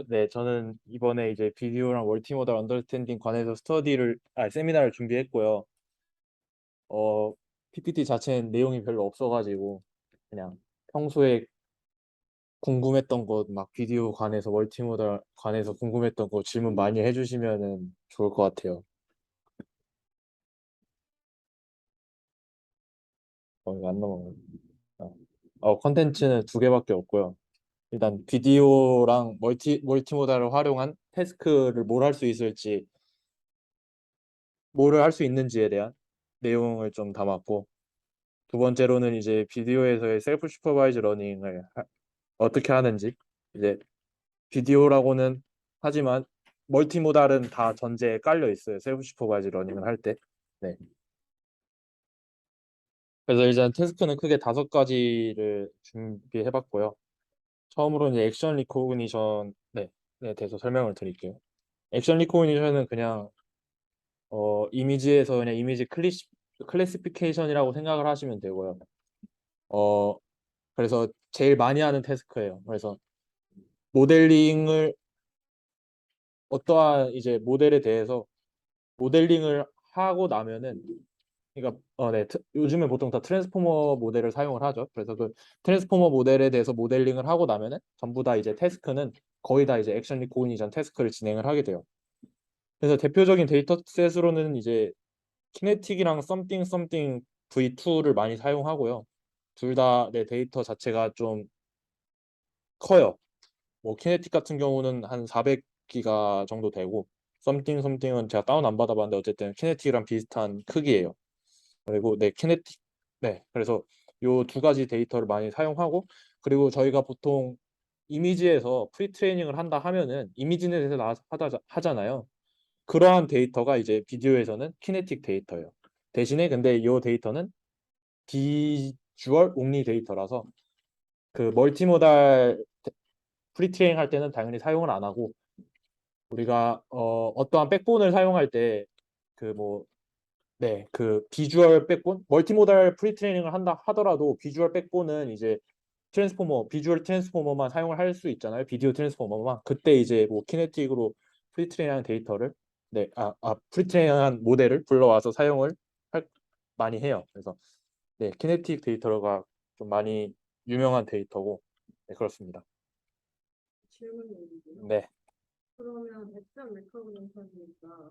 네, 저는 이번에 이제 비디오랑 멀티모달 언더스탠딩 관해서 세미나를 준비했고요. 어, PPT 자체는 내용이 별로 없어가지고, 그냥 평소에 궁금했던 것, 막 비디오 관해서, 멀티모달 관해서 궁금했던 거 질문 많이 해주시면은 좋을 것 같아요. 이거 안 넘어가요. 어, 컨텐츠는 두 개밖에 없고요. 일단 비디오랑 멀티모달을 활용한 태스크를 뭘 할 수 있을지, 뭐를 할 수 있는지에 대한 내용을 좀 담았고, 두 번째로는 이제 비디오에서의 셀프 슈퍼바이즈 러닝을 어떻게 하는지, 이제 비디오라고는 하지만 멀티모달은 다 전제에 깔려 있어요. 셀프 슈퍼바이즈 러닝을 할 때. 네. 그래서 일단 태스크는 크게 다섯 가지를 준비해 봤고요. 처음으로는 이제 액션 리코그니션, 네, 대해서 설명을 드릴게요. 액션 리코그니션은 그냥 이미지에서 그냥 클래시피케이션이라고 생각을 하시면 되고요. 어 그래서 제일 많이 하는 태스크예요. 그래서 모델링을 어떠한 이제 모델에 대해서 모델링을 하고 나면은, 그러니까 요즘에 보통 다 트랜스포머 모델을 사용을 하죠. 그래서 그 트랜스포머 모델에 대해서 모델링을 하고 나면은 전부 다 이제 태스크는 거의 다 이제 액션 리코그니션 태스크를 진행을 하게 돼요. 그래서 대표적인 데이터셋으로는 이제 키네틱이랑 썸띵 V2를 많이 사용하고요. 둘 다 내 데이터 자체가 좀 커요. 뭐 키네틱 같은 경우는 한 400기가 정도 되고, 썸띵은 제가 다운 안 받아봤는데 어쨌든 키네틱이랑 비슷한 크기예요. 그리고 그래서 요 두 가지 데이터를 많이 사용하고, 그리고 저희가 보통 이미지에서 프리 트레이닝을 한다 하면은 이미지에 대해서 하잖아요. 그러한 데이터가 이제 비디오에서는 키네틱 데이터예요. 대신에 근데 이 데이터는 비주얼 옥리 데이터라서 그 멀티모달 프리 트레이닝 할 때는 당연히 사용을 안 하고, 우리가 어떠한 백본을 사용할 때 그 뭐 그 비주얼 백본, 멀티모달 프리 트레이닝을 한다 하더라도 비주얼 백본은 이제 비주얼 트랜스포머만 사용을 할 수 있잖아요. 비디오 트랜스포머만. 그때 이제 뭐 키네틱으로 프리 트레이닝한 데이터를 프리 트레이닝한 모델을 불러와서 사용을 할, 많이 해요. 그래서 키네틱 데이터가 좀 많이 유명한 데이터고, 네, 그렇습니다. 질문이 있는데요. 네. 그러면 액션 레커그니션이니까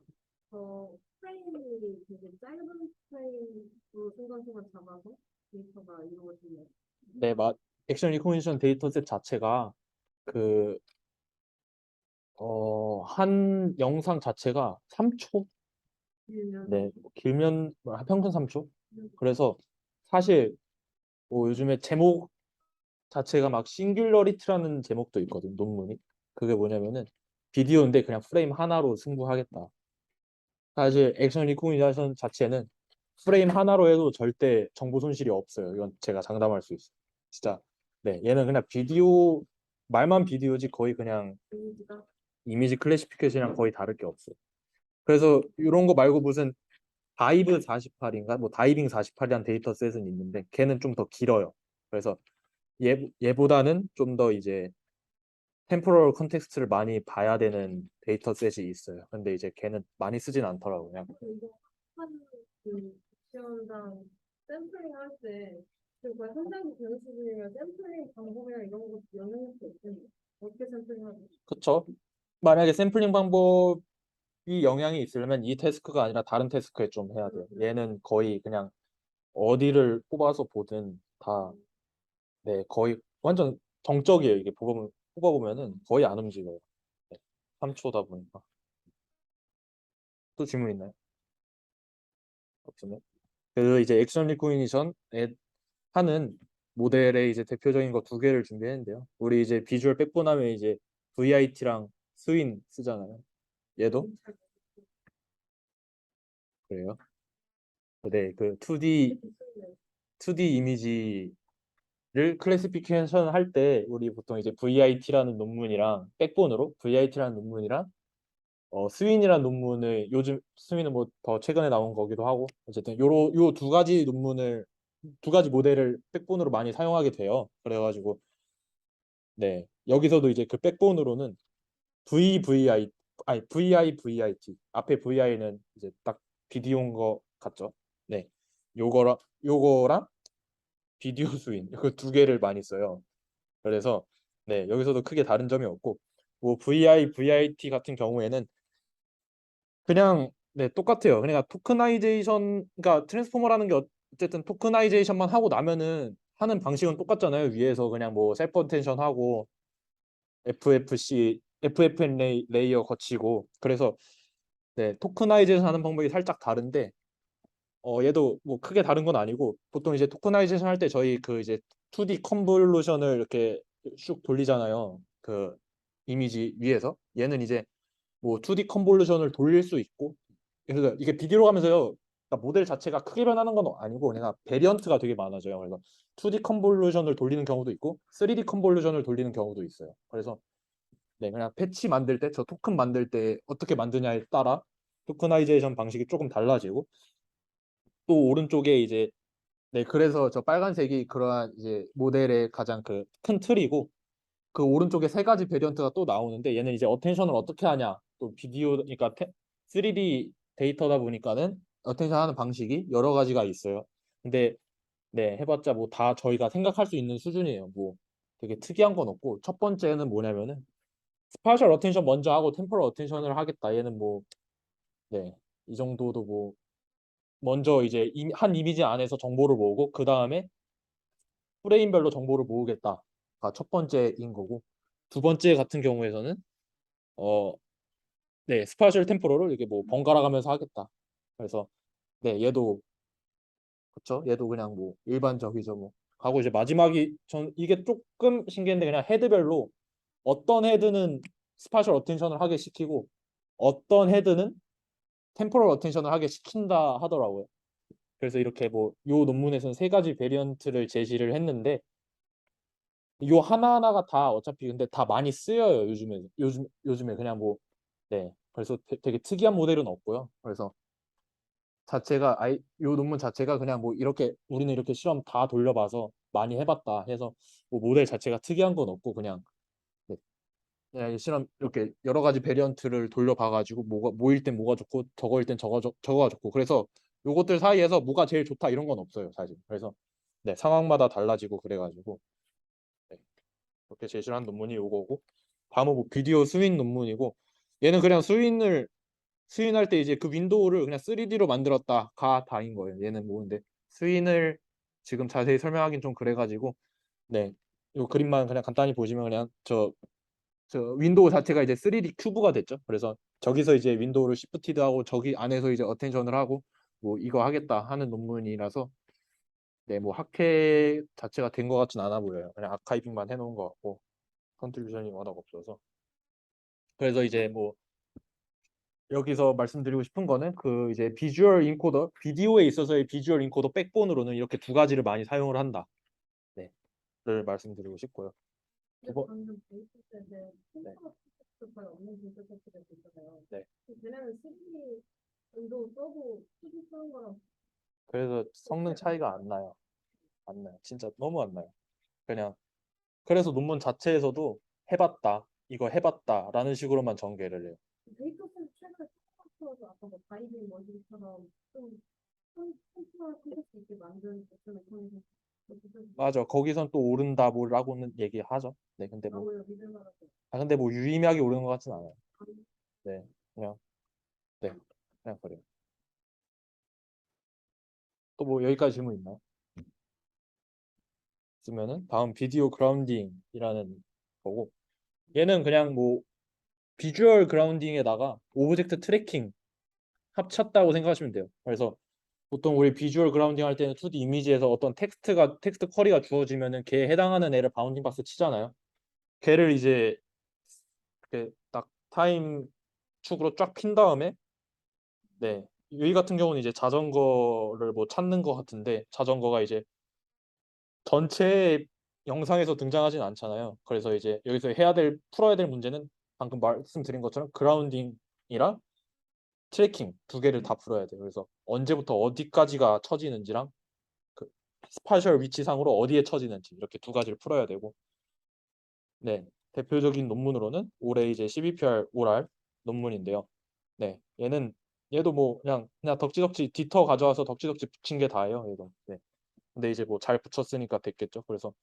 프레임이 되게 짧은 프레임으로 순간순간 잡아서 데이터가 이루어지는. 네, 액션 리코그니션 데이터셋 자체가 그, 한 영상 자체가 3초? 길면 네, 길면 평균 3초? 그래서 사실 뭐 요즘에 제목 자체가 막 싱귤러리티라는 제목도 있거든, 논문이. 그게 뭐냐면은 비디오인데 그냥 프레임 하나로 승부하겠다. 사실 액션 리코그니션 자체는 프레임 하나로 해도 절대 정보 손실이 없어요. 이건 제가 장담할 수 있어요. 진짜. 네, 얘는 그냥 말만 비디오지 거의 그냥 이미지가 이미지 클래시피케이션이랑 거의 다를 게 없어요. 그래서 이런 거 말고 무슨 다이브 48인가? 뭐 다이빙 48이라는 데이터셋은 있는데 걔는 좀 더 길어요. 그래서 얘보다는 좀 더 이제 템포럴 컨텍스트를 많이 봐야 되는 데이터셋이 있어요. 근데 이제 걔는 많이 쓰진 않더라고요. 그냥. 이거 한그 시험당 샘플링 할때 거의 현장에서 배울 수준이면 샘플링 방법이나 이런 것도 영향할 수 있겠네요. 어떻게 샘플링 하죠? 그쵸? 만약에 샘플링 방법이 영향이 있으려면 이 태스크가 아니라 다른 태스크에 좀 해야 돼요. 얘는 거의 그냥 어디를 뽑아서 보든 다, 네, 거의 완전 정적이에요. 이게 뽑아보면은 거의 안 움직여요. 네, 3초다 보니까. 또 질문 있나요? 없으면. 그 이제 액션 리코그니션에 하는 모델의 이제 대표적인 거 두 개를 준비했는데요. 우리 이제 비주얼 백본 하면 이제 VIT랑 스윈 쓰잖아요. 얘도 그래요. 네, 그 2D 이미지를 클래시피케이션 할 때 우리 보통 이제 VIT라는 논문이랑 VIT라는 논문이랑 스윈이라는 논문을, 요즘 스윈은 뭐 더 최근에 나온 거기도 하고, 어쨌든 요 두 가지 모델을 백본으로 많이 사용하게 돼요. 그래가지고 네, 여기서도 이제 그 백본으로는 VVI 아니 VIVIT 앞에 VI는 이제 딱 비디오인 거 같죠? 네, 요거랑 비디오 스윈 그 두 개를 많이 써요. 그래서 네, 여기서도 크게 다른 점이 없고 뭐 VI, VIT 같은 경우에는 그냥 네, 똑같아요. 그러니까 토크나이제이션 그러니까 트랜스포머라는 게 어쨌든 토크나이제이션만 하고 나면은 하는 방식은 똑같잖아요. 위에서 그냥 뭐 셀프 어텐션 하고 FFN 레이어 거치고 그래서 네, 토크나이제이션 하는 방법이 살짝 다른데 얘도 뭐 크게 다른 건 아니고 보통 이제 토크나이제이션 할 때 저희 그 이제 2D 컨볼루션을 이렇게 슉 돌리잖아요. 그 이미지 위에서 얘는 이제 뭐 2D 컨볼루션을 돌릴 수 있고 그래서 이게 비디오로 가면서요. 그러니까 모델 자체가 크게 변하는 건 아니고 그냥 베리언트가 되게 많아져요. 그래서 2D 컨볼루션을 돌리는 경우도 있고 3D 컨볼루션을 돌리는 경우도 있어요. 그래서 네, 그냥 패치 만들 때, 저 토큰 만들 때 어떻게 만드냐에 따라 토크나이제이션 방식이 조금 달라지고 또 오른쪽에 이제 네, 그래서 저 빨간색이 그러한 이제 모델의 가장 그 큰 틀이고 그 오른쪽에 세 가지 베리언트가 또 나오는데 얘는 이제 어텐션을 어떻게 하냐 또 비디오 그러니까 3D 데이터다 보니까는 어텐션 하는 방식이 여러 가지가 있어요. 근데 네, 해봤자 뭐 다 저희가 생각할 수 있는 수준이에요. 뭐 되게 특이한 건 없고 첫 번째는 뭐냐면은 스파셜 어텐션 먼저 하고 템포럴 어텐션을 하겠다. 얘는 뭐 네, 이 정도도 뭐 먼저 이제 한 이미지 안에서 정보를 모으고 그 다음에 프레임별로 정보를 모으겠다가 첫 번째인 거고 두 번째 같은 경우에서는 어, 네, 스파셜 템포럴을 이게 뭐 번갈아 가면서 하겠다. 그래서 네, 얘도 그렇죠. 얘도 그냥 뭐 일반적이죠 뭐. 하고 이제 마지막이 전 이게 조금 신기한데 그냥 헤드별로 어떤 헤드는 스파셜 어텐션을 하게 시키고 어떤 헤드는 템포럴 어텐션을 하게 시킨다 하더라고요. 그래서 이렇게 뭐 요 논문에서는 세 가지 베리언트를 제시를 했는데 요 하나하나가 다 어차피 근데 다 많이 쓰여요. 요즘에 그냥 뭐 네. 그래서 되게 특이한 모델은 없고요. 그래서 자체가 요 논문 자체가 그냥 뭐 이렇게 우리는 이렇게 실험 다 돌려봐서 많이 해봤다 해서 뭐 모델 자체가 특이한 건 없고 그냥 네. 그냥 이 실험 이렇게 여러 가지 베리언트를 돌려봐가지고 뭐가 뭐일 땐 뭐가 좋고 저거일 땐 저거가 좋고 그래서 요것들 사이에서 뭐가 제일 좋다 이런 건 없어요 사실. 그래서 네 상황마다 달라지고 그래가지고 네, 이렇게 제시한 논문이 요거고 다음은 뭐 비디오 스윈 논문이고 얘는 그냥 스윈할 때 이제 그 윈도우를 그냥 3D로 만들었다가 다인 거예요. 얘는 뭐 근데 스윈을 지금 자세히 설명하긴 좀 그래가지고 네, 요 그림만 그냥 간단히 보시면 그냥 저 윈도우 자체가 이제 3D 큐브가 됐죠. 그래서 저기서 이제 윈도우를 시프티드하고 저기 안에서 이제 어텐션을 하고 뭐 이거 하겠다 하는 논문이라서 네, 뭐 학회 자체가 된 것 같진 않아 보여요. 그냥 아카이빙만 해놓은 것 같고 컨트리뷰션이 워낙 없어서 그래서 이제 뭐 여기서 말씀드리고 싶은 거는 그 이제 비주얼 인코더 비디오에 있어서의 비주얼 인코더 백본으로는 이렇게 두 가지를 많이 사용을 한다. 네, 를 말씀드리고 싶고요. 두 근데 번, 방금 데이터 때문에 네, 템포 테스트 잘 없는 데이터 테스트가 있잖아요. 네. 걔네는 3D 윈도우 써도 2D 쓰는 거랑 그래서 성능 차이가 안 나요. 안 나요. 진짜 너무 안 나요. 그냥 그래서 논문 자체에서도 해봤다, 이거 해봤다라는 식으로만 전개를 해요. 데이터 센터 최근에 컴퓨터에서 아까 뭐 바이빙 머신처럼 좀 컴퓨터를 쓸 수 있게 만든 어떤 메커니즘 맞아. 거기선 또 오른다 뭐라고는 얘기하죠. 네, 근데 뭐, 나오려 믿을 만하고 근데 뭐 유의미하게 오르는 것 같진 않아요. 네, 그냥 네, 그냥 그래요. 또 뭐 여기까지 질문 있나요? 있으면은 다음 비디오 그라운딩이라는 거고 얘는 그냥 뭐 비주얼 그라운딩에다가 오브젝트 트래킹 합쳤다고 생각하시면 돼요. 그래서 보통 우리 비주얼 그라운딩 할 때는 2D 이미지에서 어떤 텍스트 쿼리가 주어지면은 걔에 해당하는 애를 바운딩 박스 치잖아요. 걔를 이제 이렇게 딱 타임 축으로 쫙 핀 다음에 네 여기 같은 경우는 이제 자전거를 뭐 찾는 것 같은데 자전거가 이제 전체 영상에서 등장하진 않잖아요. 그래서 이제 여기서 풀어야 될 문제는 방금 말씀드린 것처럼 그라운딩이랑 트래킹 두 개를 다 풀어야 돼요. 그래서 언제부터 어디까지가 처지는지랑 그 스파셜 위치상으로 어디에 처지는지 이렇게 두 가지를 풀어야 되고 네, 대표적인 논문으로는 올해 이제 CBPR 오랄 논문인데요. 네, 얘도 뭐 그냥 덕지덕지 디터 가져와서 덕지덕지 붙인 게 다예요. 얘도. 네. 근데 이제 뭐 잘 붙였으니까 됐겠죠. 그래서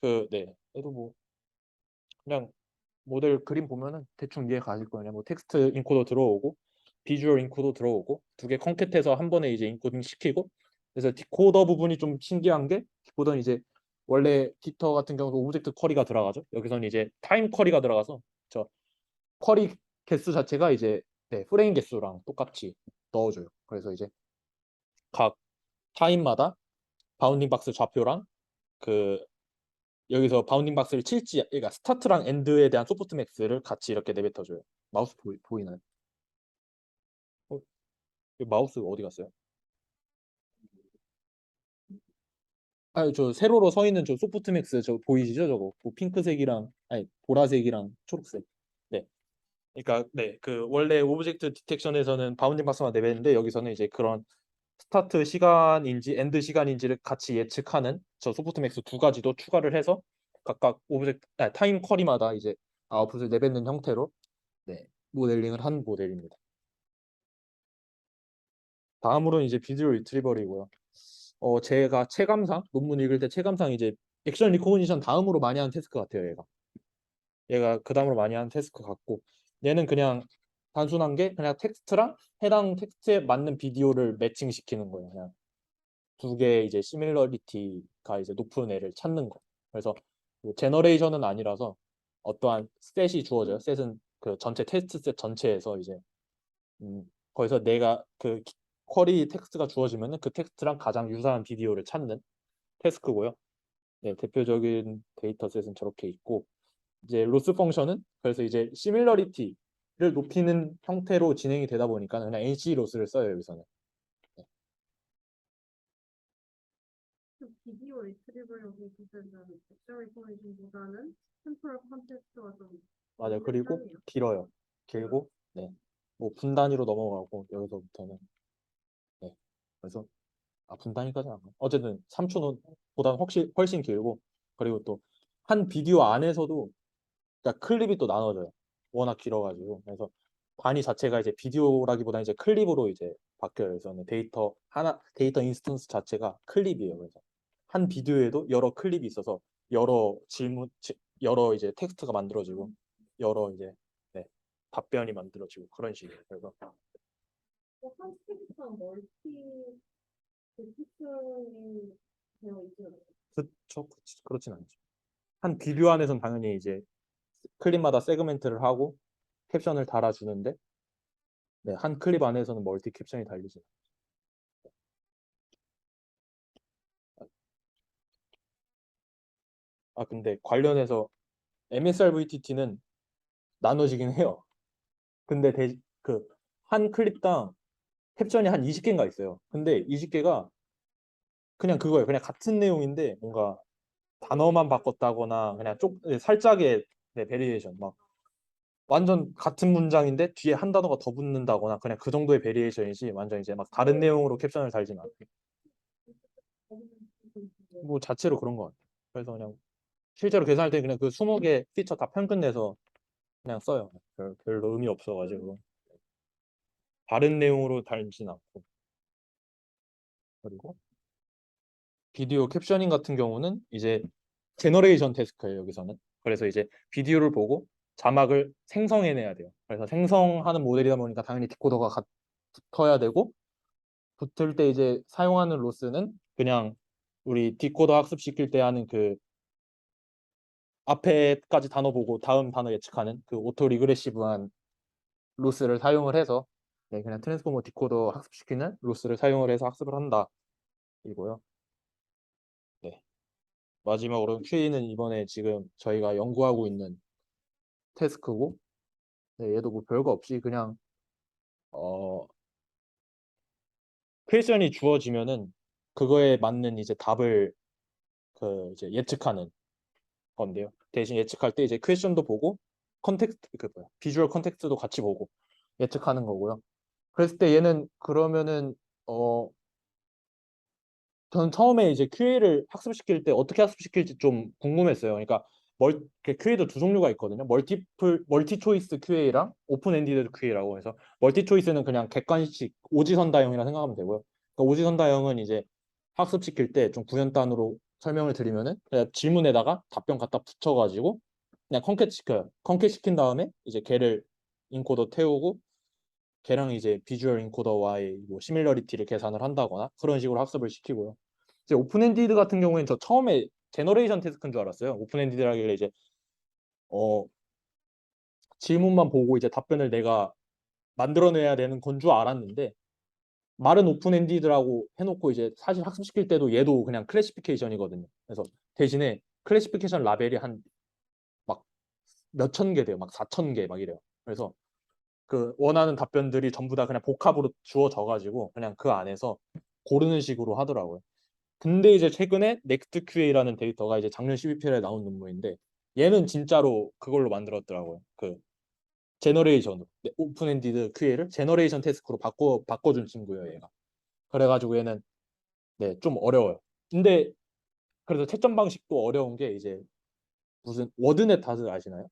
네, 얘도 뭐 그냥 모델 그림 보면은 대충 이해 가실 거예요. 뭐 텍스트 인코더 들어오고 비주얼 인코더 들어오고 두 개 컨캣해서 한 번에 이제 인코딩 시키고. 그래서 디코더 부분이 좀 신기한 게, 디코더는 이제 원래 디터 같은 경우도 오브젝트 쿼리가 들어가죠. 여기서는 이제 타임 쿼리가 들어가서 저 쿼리 개수 자체가 이제 네, 프레임 개수랑 똑같이 넣어줘요. 그래서 이제 각 타임마다 바운딩 박스 좌표랑 그 여기서 바운딩 박스를 칠지, 그러니까 스타트랑 엔드에 대한 소프트맥스를 같이 이렇게 내뱉어줘요. 마우스 보이나요? 어, 이 마우스 어디 갔어요? 아, 저 세로로 서 있는 저 소프트맥스 저 보이시죠? 저거 그 핑크색이랑 아니 보라색이랑 초록색. 네. 그러니까 네, 그 원래 오브젝트 디텍션에서는 바운딩 박스만 내뱉는데 여기서는 이제 그런 스타트 시간인지 엔드 시간인지를 같이 예측하는 저 소프트맥스 두 가지도 추가를 해서 각각 타임 쿼리마다 이제 아웃풋을 내뱉는 형태로 네, 모델링을 한 모델입니다. 다음으로는 이제 비디오 리트리버리고요. 제가 체감상 논문 읽을 때 체감상 이제 액션 리코그니션 다음으로 많이 하는 태스크 같아요. 얘가 그 다음으로 많이 하는 태스크 같고, 얘는 그냥 단순한 게 그냥 텍스트랑 해당 텍스트에 맞는 비디오를 매칭시키는 거예요. 그냥 두 개의 이제 시밀러리티가 이제 높은 애를 찾는 거. 그래서 뭐 제너레이션은 아니라서 어떠한 셋이 주어져요. 셋은 그 전체 테스트 셋 전체에서 이제 거기서 내가 그 쿼리 텍스트가 주어지면은 그 텍스트랑 가장 유사한 비디오를 찾는 태스크고요. 네, 대표적인 데이터셋은 저렇게 있고, 이제 로스 펑션은 그래서 이제 시밀러리티를 높이는 형태로 진행이 되다 보니까 그냥 NC 로스를 써요, 여기서는. 네. 그 비디오 리트리버용이 그때는 액션 리코그니션보다는 템포럴 컨텍스트가 좀 맞아요. 있는 그리고 편이에요. 길어요. 길고, 네. 뭐 분단위로 넘어가고 여기서부터는. 네. 그래서 분단위까지는 안 가요. 어쨌든 3초보다는 훨씬 길고, 그리고 또 한 비디오 안에서도 그러니까 클립이 또 나눠져요. 워낙 길어가지고. 그래서 단위 자체가 이제 비디오라기보다 이제 클립으로 이제 바뀌어요. 그래서는 데이터 인스턴스 자체가 클립이에요. 그래서 한 비디오에도 여러 클립이 있어서 여러 여러 이제 텍스트가 만들어지고 여러 이제 네, 답변이 만들어지고 그런 식이에요. 그래서 한 스펙트럼 멀티 디텍션이 되어 있죠. 그렇진 않죠. 한 비디오 안에서는 당연히 이제 클립마다 세그멘트를 하고 캡션을 달아주는데, 네, 한 클립 안에서는 멀티 캡션이 달리지. 근데 관련해서 MSRVTT는 나눠지긴 해요. 근데 그 한 클립당 캡션이 한 20개인가 있어요. 근데 20개가 그냥 그거예요. 그냥 같은 내용인데 뭔가 단어만 바꿨다거나 그냥 살짝의 네, 베리에이션, 막 완전 같은 문장인데 뒤에 한 단어가 더 붙는다거나 그냥 그 정도의 베리에이션이지 완전 이제 막 다른 내용으로 캡션을 달진 않아요. 뭐 자체로 그런 것 같아요. 그래서 그냥 실제로 계산할 때 그냥 그 20개 피처 다 평균 내서 그냥 써요. 별로 의미 없어가지고 다른 내용으로 달진 않고. 그리고 비디오 캡셔닝 같은 경우는 이제 제너레이션 태스크예요, 여기서는. 그래서 이제 비디오를 보고 자막을 생성해내야 돼요. 그래서 생성하는 모델이다 보니까 당연히 디코더가 붙어야 되고, 붙을 때 이제 사용하는 로스는 그냥 우리 디코더 학습시킬 때 하는 그 앞에까지 단어 보고 다음 단어 예측하는 그 오토 리그레시브한 로스를 사용을 해서 네, 그냥 트랜스포머 디코더 학습시키는 로스를 사용을 해서 학습을 한다 이고요. 네. 마지막으로 QA는 이번에 지금 저희가 연구하고 있는 태스크고, 네, 얘도 뭐 별거 없이 그냥 어 퀘션이 주어지면은 그거에 맞는 이제 답을 그 이제 예측하는 건데요. 대신 예측할 때 이제 퀘션도 보고 컨텍스트 그 뭐야 비주얼 컨텍스트도 같이 보고 예측하는 거고요. 그랬을 때 얘는 그러면은 저는 처음에 이제 QA를 학습시킬 때 어떻게 학습시킬지 좀 궁금했어요. 그러니까 QA도 두 종류가 있거든요. 멀티 초이스 QA랑 오픈 엔디드 QA라고 해서 멀티 초이스는 그냥 객관식 오지선다형이라 생각하면 되고요. 그러니까 오지선다형은 이제 학습시킬 때 좀 구현단으로 설명을 드리면은 그냥 질문에다가 답변 갖다 붙여가지고 그냥 컨캣 시켜요. 컨캣 시킨 다음에 이제 걔를 인코더 태우고 걔랑 이제 비주얼 인코더와의 뭐 시밀러리티를 계산을 한다거나 그런 식으로 학습을 시키고요. 이제 오픈엔디드 같은 경우에는 저 처음에 제너레이션 태스크인 줄 알았어요. 오픈엔디드라길래 이제 어 질문만 보고 이제 답변을 내가 만들어내야 되는 건 줄 알았는데 말은 오픈엔디드라고 해놓고 이제 사실 학습시킬 때도 얘도 그냥 클래시피케이션이거든요. 그래서 대신에 클래시피케이션 라벨이 한 막 몇천 개 돼요. 막 4천 개 막 이래요. 그래서 그 원하는 답변들이 전부 다 그냥 복합으로 주어져 가지고 그냥 그 안에서 고르는 식으로 하더라고요. 근데 이제 최근에 넥스트 QA라는 데이터가 이제 작년 12월에 나온 논문인데 얘는 진짜로 그걸로 만들었더라고요. 그 제너레이션으로 오픈엔디드 QA를 제너레이션 태스크로 바꿔준 친구예요, 얘가. 그래가지고 얘는 네, 좀 어려워요. 근데 그래서 채점 방식도 어려운 게 이제 무슨 워드넷 다들 아시나요?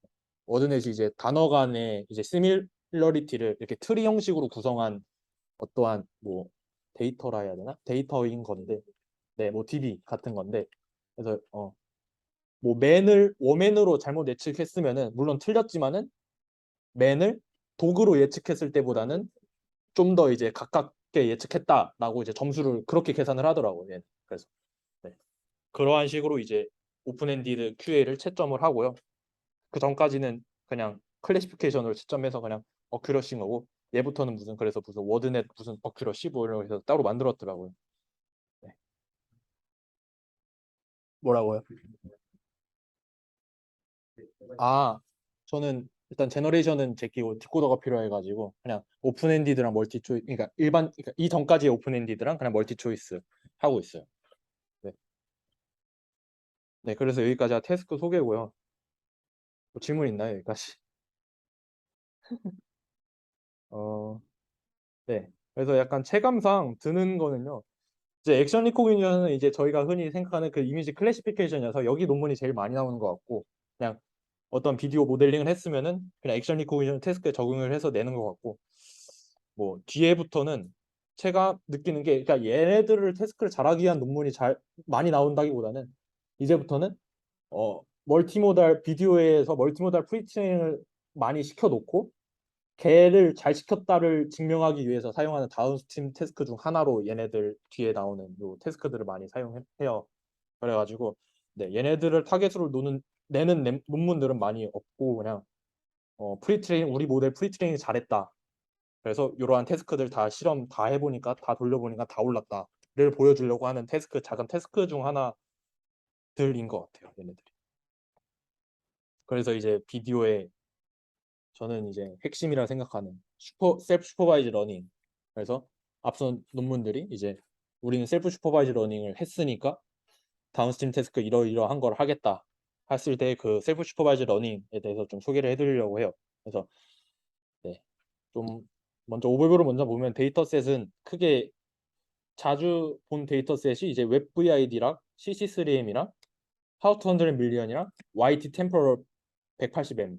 워드넷이 이제 단어 간의 이제 시밀러리티를 이렇게 트리 형식으로 구성한 어떠한 뭐 데이터라 해야 되나? 데이터인 건데, 네, 뭐 DB 같은 건데, 그래서 뭐 맨을 워맨으로 잘못 예측했으면은 물론 틀렸지만은 맨을 도그로 예측했을 때보다는 좀 더 이제 가깝게 예측했다라고 이제 점수를 그렇게 계산을 하더라고요. 얘는. 그래서 네. 그러한 식으로 이제 오픈엔디드 QA를 채점을 하고요. 그 전까지는 그냥 클래시피케이션으로 채점해서 그냥 어큐러시인 거고 얘부터는 무슨 그래서 무슨 워드넷 무슨 어큐러시 뭐 이런 거 해서 따로 만들었더라고요. 네. 뭐라고요? 아, 저는 일단 제너레이션은 제끼고 디코더가 필요해가지고 그냥 오픈엔디드랑 멀티 초이스 그러니까 그러니까 이 전까지의 오픈엔디드랑 그냥 멀티 초이스 하고 있어요. 네. 네, 그래서 여기까지가 태스크 소개고요. 뭐 질문 있나요, 여기까지? 어, 네. 그래서 약간 체감상 드는 거는요. 이제 액션 리코그니션은 이제 저희가 흔히 생각하는 그 이미지 클래시피케이션이어서 여기 논문이 제일 많이 나오는 것 같고 그냥 어떤 비디오 모델링을 했으면은 그냥 액션 리코그니션 태스크에 적용을 해서 내는 것 같고 뭐 뒤에부터는 제가 느끼는 게 그러니까 얘네들을 태스크를 잘하기 위한 논문이 잘 많이 나온다기보다는 이제부터는 멀티모달 비디오에서 멀티모달 프리트레이닝을 많이 시켜놓고 걔를 잘 시켰다를 증명하기 위해서 사용하는 다운스트림 태스크 중 하나로 얘네들 뒤에 나오는 요 태스크들을 많이 사용해요. 그래가지고 네, 얘네들을 타겟으로 내는 논문들은 많이 없고 그냥 프리트레이닝 우리 모델 프리트레이닝 잘했다. 그래서 이러한 태스크들 다 실험 다 해보니까 다 돌려보니까 다 올랐다를 보여주려고 하는 작은 태스크 중 하나들인 것 같아요. 얘네들이. 그래서 이제 비디오에 저는 이제 핵심이라 생각하는 셀프 슈퍼바이즈 러닝. 그래서 앞선 논문들이 이제 우리는 셀프 슈퍼바이즈 러닝을 했으니까 다운스트림 태스크 이러이러한 걸 하겠다 했을 때 그 셀프 슈퍼바이즈 러닝에 대해서 좀 소개를 해드리려고 해요. 그래서 네, 좀 먼저 오버뷰를 먼저 보면 데이터셋은 크게 자주 본 데이터셋이 이제 웹 VID랑 CC3M이랑 How to 100 million이랑 YT temporal 180M.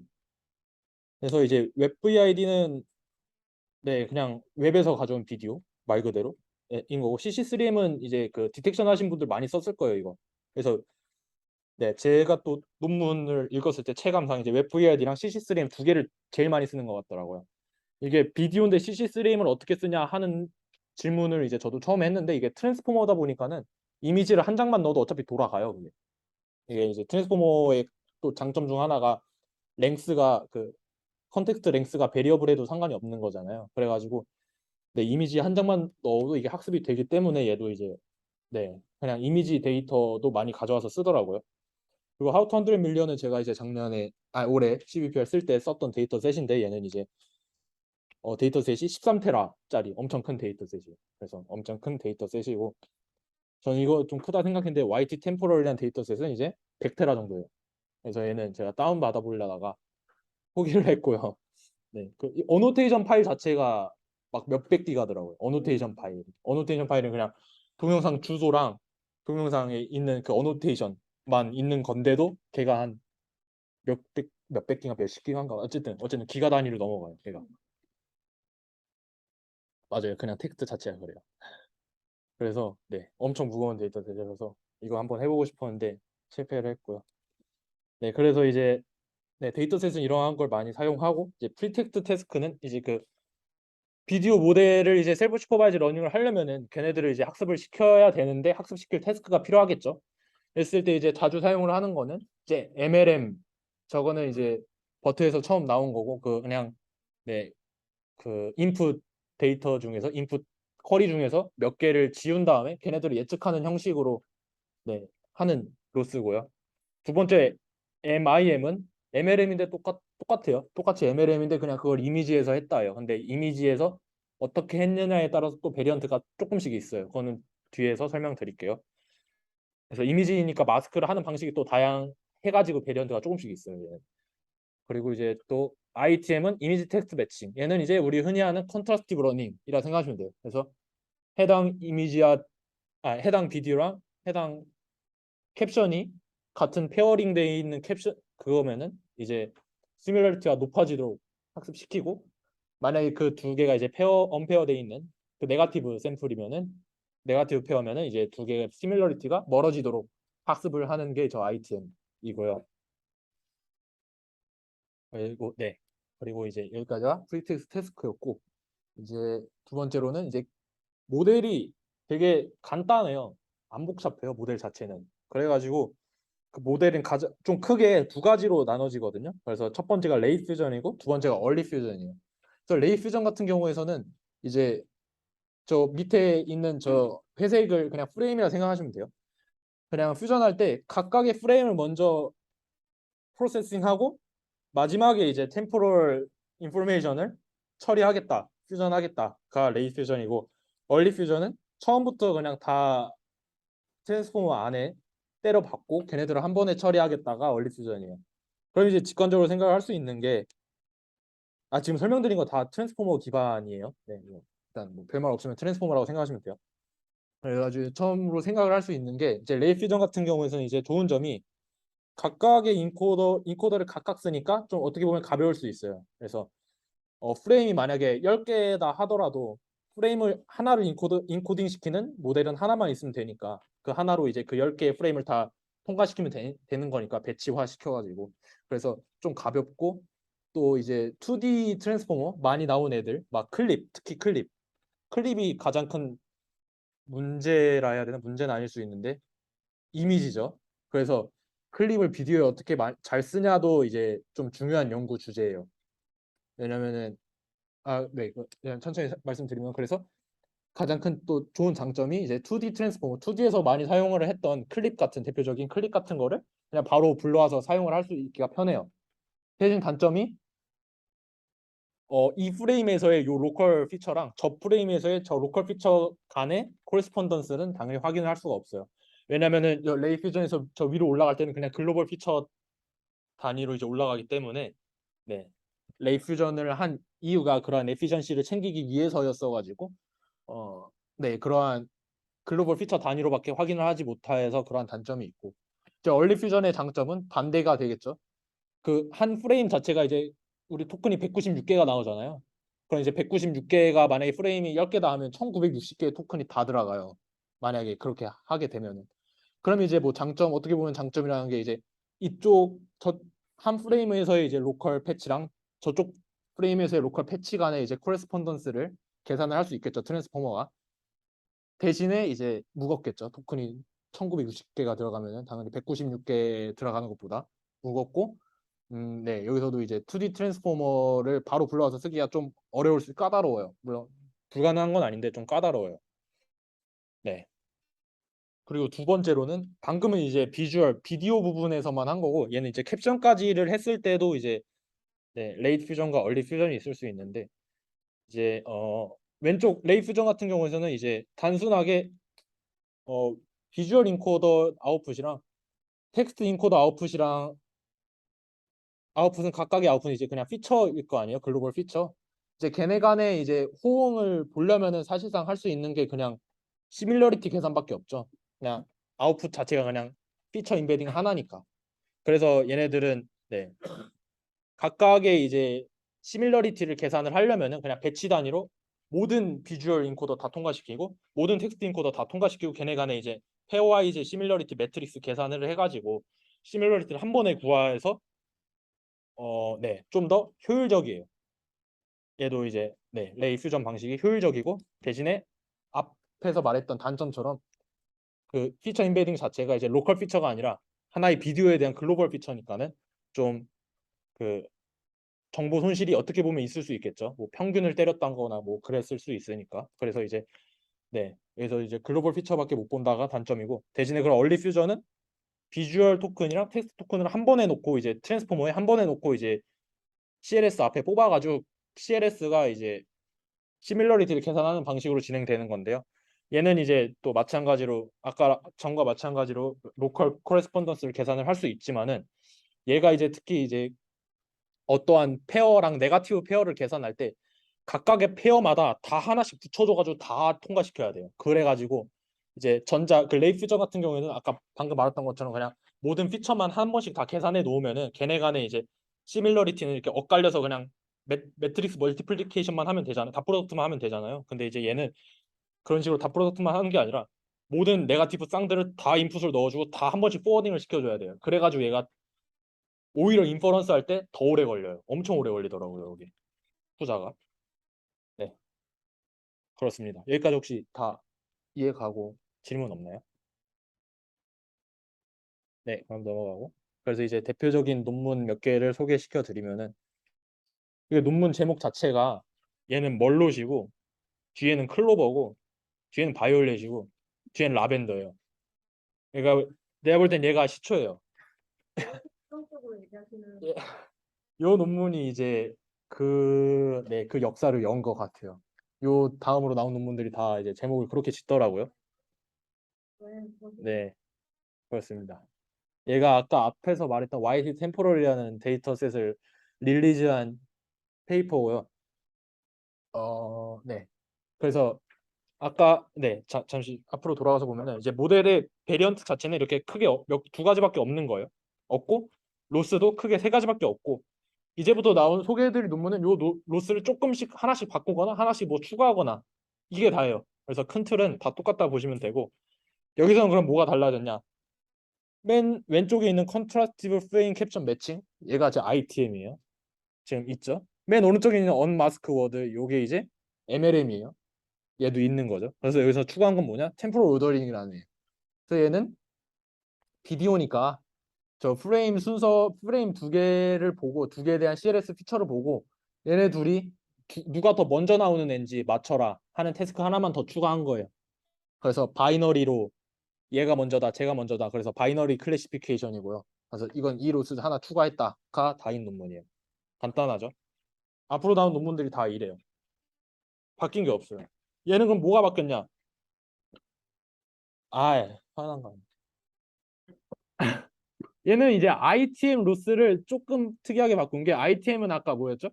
그래서 이제 웹 VID는 네, 그냥 웹에서 가져온 비디오 말 그대로 인 거고 CC3M은 이제 그 디텍션 하신 분들 많이 썼을 거예요, 이거. 그래서 네, 제가 또 논문을 읽었을 때 체감상 이제 웹 VRD랑 CC3M 두 개를 제일 많이 쓰는 것 같더라고요. 이게 비디오인데 CC3M을 어떻게 쓰냐 하는 질문을 이제 저도 처음에 했는데 이게 트랜스포머다 보니까는 이미지를 한 장만 넣어도 어차피 돌아가요, 그게. 이게 이제 트랜스포머의 또 장점 중 하나가 랭스가 그 컨텍스트 랭스가 베리어블해도 상관이 없는 거잖아요. 그래가지고 네, 이미지 한 장만 넣어도 이게 학습이 되기 때문에 얘도 이제 네, 그냥 이미지 데이터도 많이 가져와서 쓰더라고요. 그리고 How to 100 million은 제가 이제 올해 CBPR 쓸 때 썼던 데이터셋인데 얘는 이제 데이터셋이 13테라짜리 엄청 큰 데이터셋이에요. 그래서 엄청 큰 데이터셋이고 저는 이거 좀 크다 생각했는데 YT 템포럴이라는 데이터셋은 이제 100테라 정도예요. 그래서 얘는 제가 다운 받아 보려다가 포기를 했고요. 네, 그 어노테이션 파일 자체가 막 몇백 기가더라고요. 어노테이션 파일. 어노테이션 파일은 그냥 동영상 주소랑 동영상에 있는 그 어노테이션만 있는 건데도 걔가 한 몇백 기가 몇십 기가인가 어쨌든 기가 단위로 넘어가요. 얘가 맞아요. 그냥 텍스트 자체가 그래요. 그래서 네 엄청 무거운 데이터 셋이라서 이거 한번 해보고 싶었는데 실패를 했고요. 네 그래서 이제 네 데이터셋은 이러한 걸 많이 사용하고 이제 프리텍스트 태스크는 이제 그 비디오 모델을 이제 셀프 슈퍼바이즈 러닝을 하려면은 걔네들을 이제 학습을 시켜야 되는데 학습시킬 태스크가 필요하겠죠. 했을 때 이제 자주 사용을 하는 거는 이제 MLM 저거는 이제 버트에서 처음 나온 거고 그 그냥 네 그 인풋 데이터 중에서 인풋 쿼리 중에서 몇 개를 지운 다음에 걔네들을 예측하는 형식으로 네 하는 로스고요. 두 번째 MIM은 MLM인데 똑같아요. 똑같이 MLM인데 그냥 그걸 이미지에서 했다예요. 근데 이미지에서 어떻게 했느냐에 따라서 또 베리언트가 조금씩 있어요. 그거는 뒤에서 설명드릴게요. 그래서 이미지니까 마스크를 하는 방식이 또 다양해가지고 베리언트가 조금씩 있어요. 얘는. 그리고 이제 또 ITM은 이미지 텍스트 매칭. 얘는 이제 우리 흔히 하는 컨트라스티브 러닝이라 생각하시면 돼요. 그래서 해당 이미지와 해당 비디오랑 해당 캡션이 같은 페어링 돼 있는 캡션 그거면은 이제 시뮬러리티가 높아지도록 학습시키고 만약에 그 두 개가 이제 언페어 돼 있는 그 네거티브 샘플이면은 네거티브 페어면은 이제 두 개의 시뮬러리티가 멀어지도록 학습을 하는 게 저 ITM이고요. 그리고 네 그리고 이제 여기까지가 프리텍스트 태스크였고 이제 두 번째로는 이제 모델이 되게 간단해요. 안 복잡해요 모델 자체는. 그래가지고 그 모델은 좀 크게 두 가지로 나눠지거든요. 그래서 첫 번째가 레이 퓨전이고 두 번째가 얼리 퓨전이에요. 그래서 레이 퓨전 같은 경우에서는 이제 저 밑에 있는 저 회색을 그냥 프레임이라 생각하시면 돼요. 그냥 퓨전할 때 각각의 프레임을 먼저 프로세싱하고 마지막에 이제 템포럴 인포메이션을 처리하겠다, 퓨전하겠다가 레이 퓨전이고 얼리 퓨전은 처음부터 그냥 다 트랜스포머 안에 때려박고 걔네들을 한 번에 처리하겠다가 얼리 퓨전이에요. 그럼 이제 직관적으로 생각을 할 수 있는 게 지금 설명드린 거 다 트랜스포머 기반이에요. 네, 일단 뭐 별말 없으면 트랜스포머라고 생각하시면 돼요. 그래가지고 처음으로 생각을 할 수 있는 게 이제 레이 퓨전 같은 경우에는 이제 좋은 점이 각각의 인코더를 각각 쓰니까 좀 어떻게 보면 가벼울 수 있어요. 그래서 프레임이 만약에 10개다 하더라도 프레임을 하나를 인코딩 시키는 모델은 하나만 있으면 되니까 그 하나로 이제 그 10개의 프레임을 다 통과시키면 되는 거니까 배치화 시켜가지고 그래서 좀 가볍고 또 이제 2D 트랜스포머 많이 나온 애들 막 특히 클립이 가장 큰 문제라 해야 되나 문제는 아닐 수 있는데 이미지죠. 그래서 클립을 비디오에 어떻게 잘 쓰냐도 이제 좀 중요한 연구 주제예요. 왜냐면은 네, 그냥 천천히 말씀드리면 그래서 가장 큰 또 좋은 장점이 이제 2D 트랜스포머, 2D에서 많이 사용을 했던 클립 같은 대표적인 클립 같은 거를 그냥 바로 불러와서 사용을 할 수 있기가 편해요. 대신 단점이 이 프레임에서의 요 로컬 피처랑 저 프레임에서의 저 로컬 피처 간의 코레스폰던스는 당연히 확인을 할 수가 없어요. 왜냐면은 레이 퓨전에서 저 위로 올라갈 때는 그냥 글로벌 피처 단위로 이제 올라가기 때문에 네. 레이 퓨전을 한 이유가 그러한 에피션시를 챙기기 위해서였어 가지고 네, 그러한 글로벌 피처 단위로밖에 확인을 하지 못해서 그러한 단점이 있고 이제 얼리 퓨전의 장점은 반대가 되겠죠. 그 한 프레임 자체가 이제 우리 토큰이 196개가 나오잖아요. 그럼 이제 196개가 만약에 프레임이 10개다 하면 1960개의 토큰이 다 들어가요. 만약에 그렇게 하게 되면은. 그럼 이제 뭐 장점 어떻게 보면 장점이라는 게 이제 이쪽 저 한 프레임에서의 이제 로컬 패치랑 저쪽 프레임에서의 로컬 패치 간의 이제 코레스폰던스를 계산을 할 수 있겠죠. 트랜스포머가. 대신에 이제 무겁겠죠. 토큰이 1960개가 들어가면은 당연히 196개 들어가는 것보다 무겁고 네, 여기서도 이제 2D 트랜스포머를 바로 불러와서 쓰기가 좀 까다로워요. 물론 불가능한 건 아닌데 좀 까다로워요. 네. 그리고 두 번째로는 방금은 이제 비디오 부분에서만 한 거고 얘는 이제 캡션까지를 했을 때도 이제 네, 레이트 퓨전과 얼리 퓨전이 있을 수 있는데 이제 왼쪽 레이트 퓨전 같은 경우에는 이제 단순하게 어 비주얼 인코더 아웃풋이랑 텍스트 인코더 아웃풋은 각각의 아웃풋은 이제 그냥 피처일 거 아니에요? 글로벌 피처. 이제 걔네 간에 이제 호응을 보려면은 사실상 할 수 있는 게 그냥 시밀러리티 계산밖에 없죠. 그냥 아웃풋 자체가 그냥 피처 인베딩 하나니까. 그래서 얘네들은 네. 각각의 이제 시밀러리티를 계산을 하려면은 그냥 배치 단위로 모든 비주얼 인코더 다 통과시키고 모든 텍스트 인코더 다 통과시키고 걔네 간에 이제 페어와이즈 시밀러리티 매트릭스 계산을 해가지고 시밀러리티를 한 번에 구해서 네, 좀 더 효율적이에요. 얘도 이제 네, 레이 퓨전 방식이 효율적이고 대신에 앞에서 말했던 단점처럼 그 피처 인베딩 자체가 이제 로컬 피처가 아니라 하나의 비디오에 대한 글로벌 피처니까는 좀 그 정보 손실이 어떻게 보면 있을 수 있겠죠. 뭐 평균을 때렸다거나 뭐 그랬을 수 있으니까. 그래서 이제 네, 그래서 이제 글로벌 피처밖에 못 본다가 단점이고 대신에 그런 얼리 퓨전은 비주얼 토큰이랑 텍스트 토큰을 한 번에 놓고 이제 트랜스포머에 한 번에 놓고 이제 CLS 앞에 뽑아가지고 CLS가 이제 시밀러리티를 계산하는 방식으로 진행되는 건데요. 얘는 이제 또 마찬가지로 아까 전과 마찬가지로 로컬 코레스폰던스를 계산을 할 수 있지만은 얘가 이제 특히 이제 어떠한 페어랑 네가티브 페어를 계산할 때 각각의 페어마다 다 하나씩 붙여줘가지고 다 통과시켜야 돼요. 그래가지고 이제 전자 그 레이 퓨전 같은 경우에는 아까 방금 말했던 것처럼 그냥 모든 피처만 한 번씩 다 계산해 놓으면은 걔네 간에 이제 시밀러리티는 이렇게 엇갈려서 그냥 매트릭스 멀티플리케이션만 하면 되잖아요. 다 프로덕트만 하면 되잖아요. 근데 이제 얘는 그런 식으로 다 프로덕트만 하는 게 아니라 모든 네가티브 쌍들을 다 인풋을 넣어주고 다 한 번씩 포워딩을 시켜줘야 돼요. 그래가지고 얘가 오히려 인퍼런스 할 때 더 오래 걸려요. 엄청 오래 걸리더라고요, 여기 투자가. 네, 그렇습니다. 여기까지 혹시 다 이해 가고 질문 없나요? 네, 그럼 넘어가고. 그래서 이제 대표적인 논문 몇 개를 소개시켜 드리면은 이 논문 제목 자체가 얘는 멀롯이고 뒤에는 클로버고 뒤에는 바이올렛이고 뒤에는 라벤더예요. 그러니까 내가 볼 땐 얘가 시초예요. 성적으로 얘기하시는 예. 요 논문이 이제 그 역사를 연 것 같아요. 요 다음으로 나온 논문들이 다 이제 제목을 그렇게 짓더라고요. 거에 네, 그렇습니다. 얘가 아까 앞에서 말했던 YT 템포럴이라는 데이터셋을 릴리즈한 페이퍼고요. 네. 그래서 아까 네, 잠시 앞으로 돌아가서 보면은 이제 모델의 베리언트 자체는 이렇게 크게 두 가지밖에 없는 거예요. 없고 로스도 크게 세 가지밖에 없고 이제부터 나온 소개해드릴 논문은 요 로스를 조금씩 하나씩 바꾸거나 하나씩 뭐 추가하거나 이게 다예요. 그래서 큰 틀은 다 똑같다 보시면 되고 여기서는 그럼 뭐가 달라졌냐? 맨 왼쪽에 있는 컨트라스티브 프레임 캡션 매칭 얘가 제 ITM이에요. 지금 있죠. 맨 오른쪽에 있는 언마스크 워드 요게 이제 MLM이에요. 얘도 있는 거죠. 그래서 여기서 추가한 건 뭐냐? 템포럴 오더링이라는 애예요. 그래서 얘는 비디오니까 저 프레임 순서 프레임 두 개를 보고 두 개에 대한 CLS 피처를 보고 얘네 둘이 누가 더 먼저 나오는 앤지 맞춰라 하는 태스크 하나만 더 추가한 거예요. 그래서 바이너리로 얘가 먼저다, 제가 먼저다. 그래서 바이너리 클래시피케이션이고요. 그래서 이건 이 로스 하나 추가했다가 다인 논문이에요. 간단하죠? 앞으로 나온 논문들이 다 이래요. 바뀐 게 없어요. 얘는 그럼 뭐가 바뀌었냐? 화난 거. 얘는 이제 ITM 로스를 조금 특이하게 바꾼 게 ITM은 아까 뭐였죠?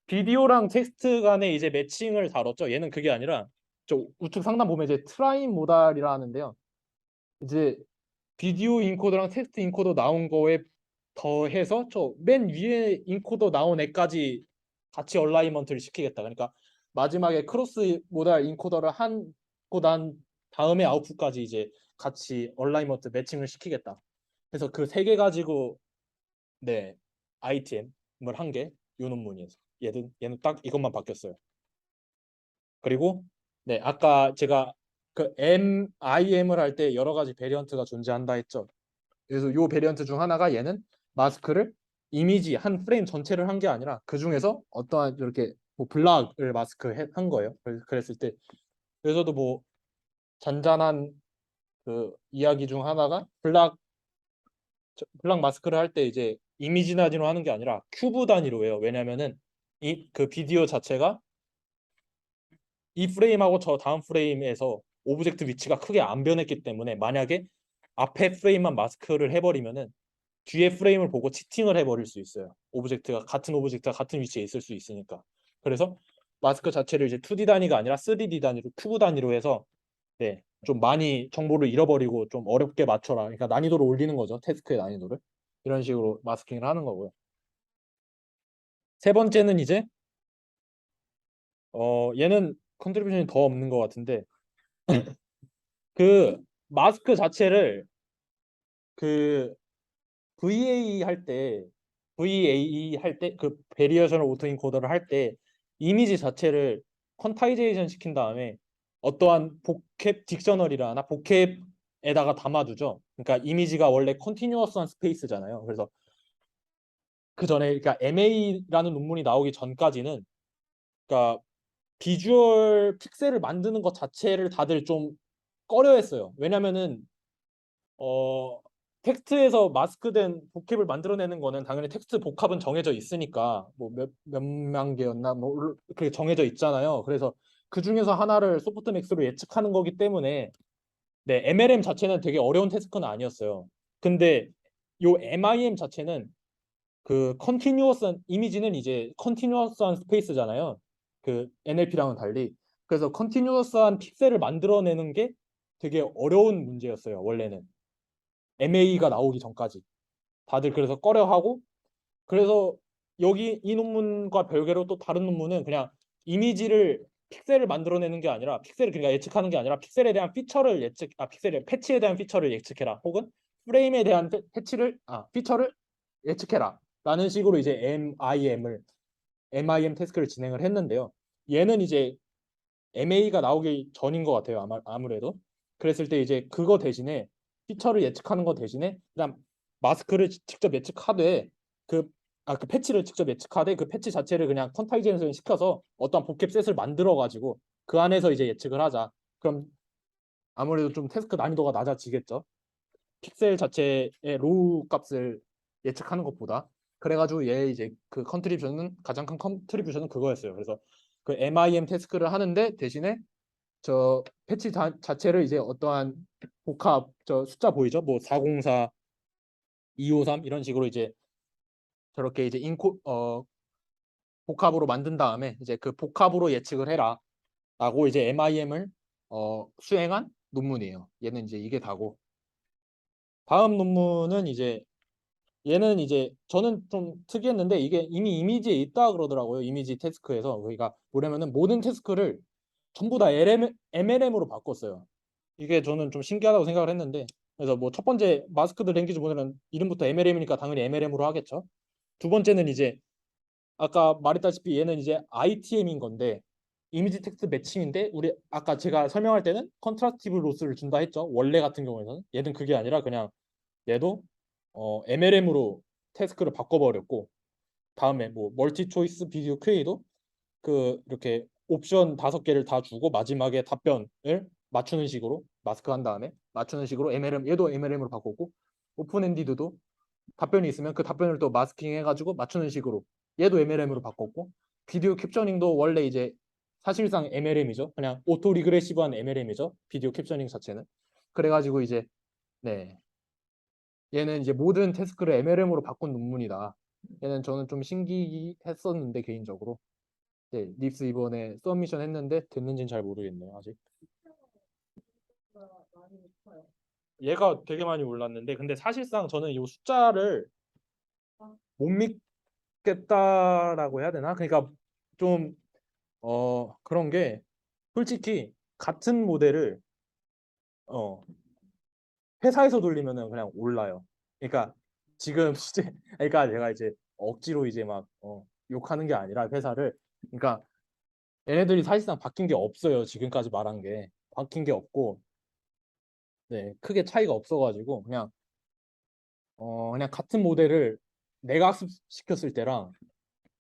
비디오랑 텍스트 간의 이제 매칭을 다뤘죠. 얘는 그게 아니라 저 우측 상단 보면 이제 트라인 모달이라 하는데요. 이제 비디오 인코더랑 텍스트 인코더 나온 거에 더해서 저 맨 위에 인코더 나온 애까지 같이 얼라이먼트를 시키겠다. 그러니까 마지막에 크로스 모달 인코더를 하고 난 다음에 아웃풋까지 이제 같이 얼라이먼트 매칭을 시키겠다. 그래서 그 세 개 가지고 네 ITM을 한 게 요 논문이에요. 얘는 딱 이것만 바뀌었어요. 그리고 네 아까 제가 그 IM을 할 때 여러 가지 베리언트가 존재한다 했죠. 그래서 요 베리언트 중 하나가 얘는 마스크를 이미지 한 프레임 전체를 한 게 아니라 그 중에서 어떠한 이렇게 뭐 블락을 마스크 한 거예요. 그랬을 때 그래서도 뭐 잔잔한 그 이야기 중 하나가 블락 마스크를 할 때 이제 이미지 단위로 하는 게 아니라 큐브 단위로 해요. 왜냐면은 이 그 비디오 자체가 이 프레임하고 저 다음 프레임에서 오브젝트 위치가 크게 안 변했기 때문에 만약에 앞에 프레임만 마스크를 해버리면은 뒤에 프레임을 보고 치팅을 해버릴 수 있어요. 같은 오브젝트가 같은 위치에 있을 수 있으니까. 그래서 마스크 자체를 이제 2D 단위가 아니라 3D 단위로 큐브 단위로 해서 네, 좀 많이 정보를 잃어버리고 좀 어렵게 맞춰라. 그러니까 난이도를 올리는 거죠. 태스크의 난이도를. 이런 식으로 마스킹을 하는 거고요. 세 번째는 이제 얘는 컨트리뷰션이 더 없는 것 같은데 그 마스크 자체를 그 VAE 할 때 그 베리에이션을 오토인코더를 할 때 이미지 자체를 퀀타이제이션 시킨 다음에 어떠한 복캡 딕셔너리나 복캡에다가 담아두죠. 그러니까 이미지가 원래 컨티뉴어스한 스페이스잖아요. 그래서 그 전에 그러니까 MA라는 논문이 나오기 전까지는 그러니까 비주얼 픽셀을 만드는 것 자체를 다들 좀 꺼려했어요. 왜냐면은 어 텍스트에서 마스크된 복합을 만들어내는 거는 당연히 텍스트 복합은 정해져 있으니까 뭐 몇만 개였나 뭐 그게 정해져 있잖아요. 그래서 그 중에서 하나를 소프트맥스로 예측하는 거기 때문에 네, MLM 자체는 되게 어려운 태스크는 아니었어요. 근데 요 MIM 자체는 그 컨티뉴어스한 이미지는 이제 컨티뉴어스한 스페이스잖아요. 그 NLP랑은 달리. 그래서 컨티뉴어스한 픽셀을 만들어내는 게 되게 어려운 문제였어요. 원래는. MA가 나오기 전까지 다들 그래서 꺼려하고 그래서 여기 이 논문과 별개로 또 다른 논문은 그냥 이미지를 픽셀을 만들어내는 게 아니라 픽셀을 그러니까 예측하는 게 아니라 픽셀에 대한 피처를 픽셀의 패치에 대한 피처를 예측해라 혹은 프레임에 대한 피처를 예측해라 라는 식으로 이제 MIM 태스크를 진행을 했는데요. 얘는 이제 MA가 나오기 전인 것 같아요. 아무래도. 그랬을 때 이제 그거 대신에 피처를 예측하는 거 대신에 그냥 마스크를 직접 예측하되 그 패치를 직접 예측하되 그 패치 자체를 그냥 퀀타이제이션 시켜서 어떤 복합셋을 만들어 가지고 그 안에서 이제 예측을 하자. 그럼 아무래도 좀 태스크 난이도가 낮아지겠죠. 픽셀 자체의 로우 값을 예측하는 것보다. 그래가지고 얘 이제 그 컨트리뷰션은 가장 큰 컨트리뷰션은 그거였어요. 그래서 그 MIM 태스크를 하는데 대신에 저 패치 자체를 이제 어떠한 복합 저 숫자 보이죠? 뭐 404, 253 이런 식으로 이제 저렇게 이제 복합으로 만든 다음에 이제 그 복합으로 예측을 해라라고 이제 MIM을 수행한 논문이에요. 얘는 이제 이게 다고 다음 논문은 이제 얘는 이제 저는 좀 특이했는데 이게 이미 이미지에 있다 그러더라고요. 이미지 태스크에서 그러니까 뭐냐면은 모든 태스크를 전부 다 MLM으로 바꿨어요. 이게 저는 좀 신기하다고 생각을 했는데 그래서 뭐 첫 번째 마스크드 랭귀지 모델은 이름부터 MLM이니까 당연히 MLM으로 하겠죠. 두 번째는 이제 아까 말했다시피 얘는 이제 ITM인 건데 이미지 텍스트 매칭인데 우리 아까 제가 설명할 때는 컨트라스티브 로스를 준다 했죠. 원래 같은 경우에는 얘는 그게 아니라 그냥 얘도 MLM으로 태스크를 바꿔버렸고 다음에 뭐 멀티 초이스 비디오 퀘이도 그 이렇게 옵션 5개를 다 주고 마지막에 답변을 맞추는 식으로 마스크 한 다음에 맞추는 식으로 얘도 MLM으로 바꿨고 오픈 엔디드도 답변이 있으면 그 답변을 또 마스킹 해가지고 맞추는 식으로 얘도 MLM으로 바꿨고 비디오 캡처닝도 원래 이제 사실상 MLM이죠. 그냥 오토 리그레시브한 MLM이죠. 비디오 캡처닝 자체는. 그래가지고 이제 네 얘는 이제 모든 태스크를 MLM으로 바꾼 논문이다. 얘는 저는 좀 신기했었는데 개인적으로 네, 립스 이번에 서미션 했는데 됐는지는 잘 모르겠네요 아직. 숫자가 많이 높아요. 얘가 되게 많이 올랐는데 근데 사실상 저는 이 숫자를 아, 못 믿겠다라고 해야 되나? 그러니까 좀 그런 게 솔직히 같은 모델을 어 회사에서 돌리면은 그냥 올라요. 그러니까 지금 이제 그러니까 제가 이제 억지로 이제 막 욕하는 게 아니라 회사를 그러니까 얘네들이 사실상 바뀐 게 없어요. 지금까지 말한 게 바뀐 게 없고 네 크게 차이가 없어가지고 그냥 같은 모델을 내가 학습시켰을 때랑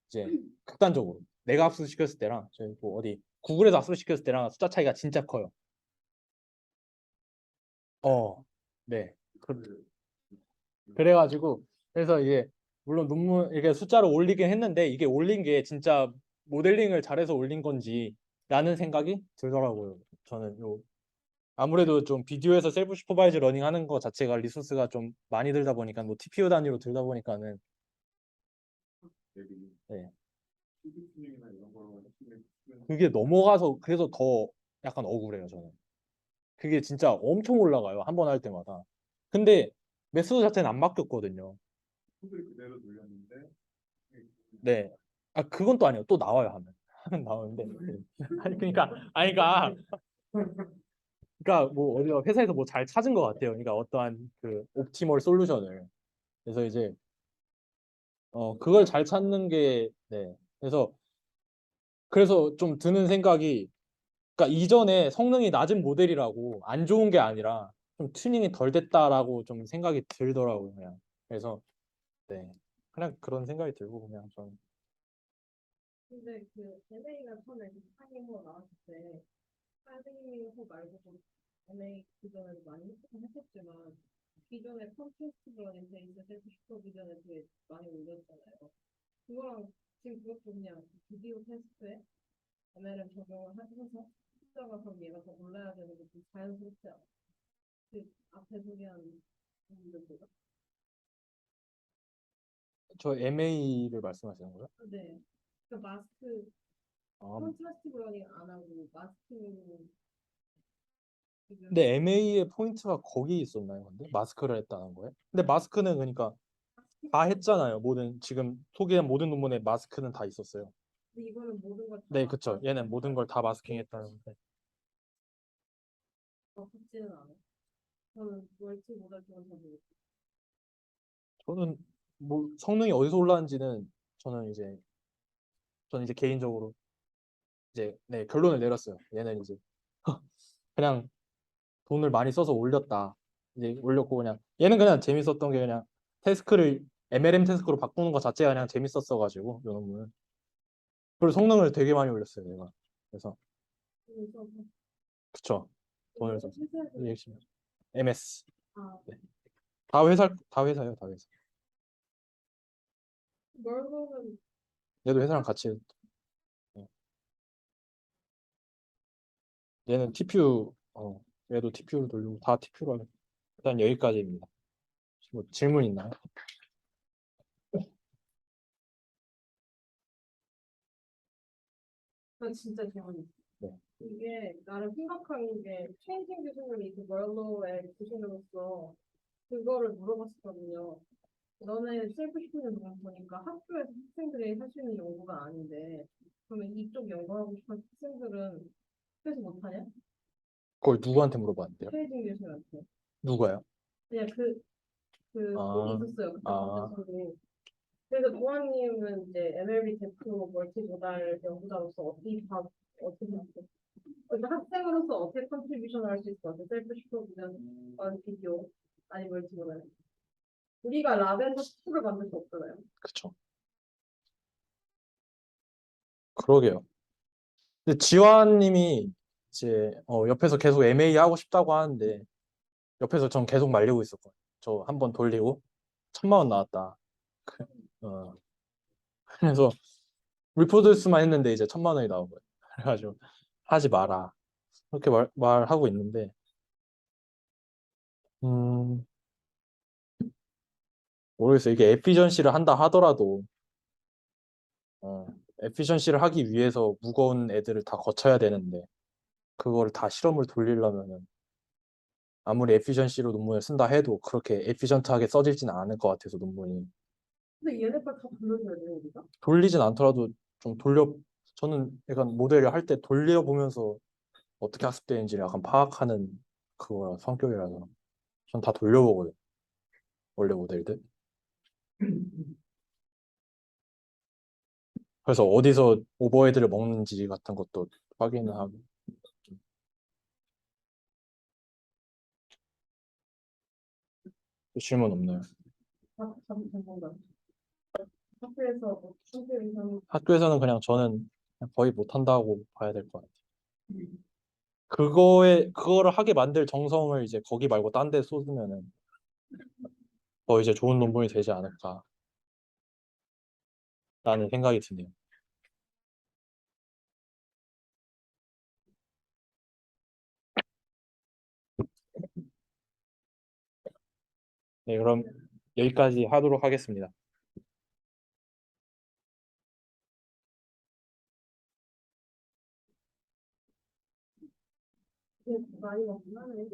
이제 극단적으로 내가 학습시켰을 때랑 저희 뭐 어디 구글에서 학습시켰을 때랑 숫자 차이가 진짜 커요. 네. 그래가지고 그래서 이제 물론 논문 이게 숫자를 올리긴 했는데 이게 올린 게 진짜 모델링을 잘해서 올린 건지라는 생각이 들더라고요. 저는 아무래도 좀 비디오에서 셀프 슈퍼바이즈 러닝 하는 거 자체가 리소스가 좀 많이 들다 보니까 뭐 TPU 단위로 들다 보니까는 네. 그게 넘어가서 그래서 더 약간 억울해요, 저는. 그게 진짜 엄청 올라가요. 한 번 할 때마다. 근데 매수 자체는 안 바뀌었거든요. 코드를 그대로 돌렸는데 네. 아, 그건 또 아니에요. 또 나와요, 하면. 하면 나오는데. 그러니까 뭐 어디가 회사에서 뭐 잘 찾은 것 같아요. 그러니까 어떠한 그 옵티멀 솔루션을. 그래서 이제 그걸 잘 찾는 게 네. 그래서 좀 드는 생각이 그러니까 이전에 성능이 낮은 모델이라고 안 좋은 게 아니라 좀 튜닝이 덜 됐다라고 좀 생각이 들더라고요, 그냥. 그래서 네. 그냥 그런 생각이 들고 그냥 좀 근데 그 LA가 처음에 그 스타일링으로 나왔을 때 스타일링호 말고도 LA 기존에도 많이 했었지만 기존의 콘테스트 브라인드 이제 셀프 슈퍼 비전에 되게 많이 올렸잖아요. 그거랑 지금 그것도 그냥 비디오 테스트에 MLM 적용을 해서 숫자가 그럼 얘가 더 올라야 되는 게 좀 자연스럽지 않아? 그 앞에 소개한 부분들보다. 저 MA를 말씀하시는 거예요? 네. 그러니까 마스크 아, 콘트라스트 브라닝 안 하고 마스크로 지금 근데 MA의 포인트가 거기 있었나요? 근데 마스크를 했다는 거예요? 근데 마스크는 그러니까 다 했잖아요. 지금 소개한 모든 논문에 마스크는 다 있었어요. 근데 이거는 모든 걸다 네, 그쵸. 얘는 모든 걸 다 마스킹했다는데. 같지는 않아요. 저는 멀티 모달 쪽은 잘 모르겠어요. 저는 뭐 성능이 어디서 올라왔는지는 저는 이제 개인적으로 이제 네, 결론을 내렸어요. 얘는 이제 그냥 돈을 많이 써서 올렸다. 이제 올렸고 그냥 얘는 그냥 재밌었던 게 그냥 태스크를 MLM 태스크로 바꾸는 것 자체가 그냥 재밌었어 가지고 요 논문은. 그리고 성능을 되게 많이 올렸어요, 얘가. 그래서 그래서 그쵸. 돈을 이거 써서 회사에서 열심히 MS. 아 네. 다 회사예요, 다 회사. 멀버는 얘도 회사랑 같이 네. 얘는 TPU 얘도 TPU를 돌리고 다 TPU로 하는 일단 여기까지입니다. 뭐 질문 있나요? 난 진짜 재밌어. 네. 이게 나름 심각한 게 최인진 교수님이 그 멀로의 교수님으로서 그거를 물어봤었거든요. 너네 셀프 시키는 부분 보니까 학교에서 학생들이 할 수 있는 연구가 아닌데 그러면 이쪽 연구하고 싶은 학생들은 학교에서 못하냐? 그걸 누구한테 물어봤는데요? 최혜진 교수님한테. 누가요? 그냥 그 톡이 아, 있었어요. 그때 아, 박대선이. 그래서 도아님은 이제 MLB 대표 멀티 모달 연구자로서 어떻게 생각해? 그러니까 학생으로서 어떻게 컨트리뷰션을 할 수 있을 것 같아? 셀프 슈퍼비전, 비디오, 아니 멀티 모달. 우리가 라벤더 스쿨을 만들 수 없잖아요. 그쵸. 그러게요. 근데 지환님이 이제 옆에서 계속 MA 하고 싶다고 하는데 옆에서 전 계속 말리고 있었거든요. 저 한 번 돌리고 1,000만 원 나왔다. 어, 그래서 리포드스만 했는데 이제 1,000만 원이 나온 거예요. 그래가지고 하지 마라. 그렇게 말하고 있는데 음, 모르겠어요. 이게 에피전시를 한다 하더라도 어, 에피션시를 하기 위해서 무거운 애들을 다 거쳐야 되는데 그걸 다 실험을 돌리려면은 아무리 에피션시로 논문을 쓴다 해도 그렇게 에피션트하게 써지지는 않을 것 같아서 논문이 근데 얘네 걸다 불러줘야 돼요, 우리가? 돌리진 않더라도 좀 저는 약간 모델을 할 때 돌려보면서 어떻게 학습되는지를 약간 파악하는 그거라 성격이라서 전 다 돌려보거든요. 원래 모델들. 그래서 어디서 오버헤드를 먹는지 같은 것도 확인을 하고 또 질문 없나요? 전문가. 학교에서 학교 이상 학교에서는 그냥 저는 그냥 거의 못한다고 봐야 될 것 같아요. 그거를 하게 만들 정성을 이제 거기 말고 딴 데 쏟으면은 더 이제 좋은 논문이 되지 않을까라는 생각이 드네요. 네, 그럼 여기까지 하도록 하겠습니다. 많이 먹긴 하네.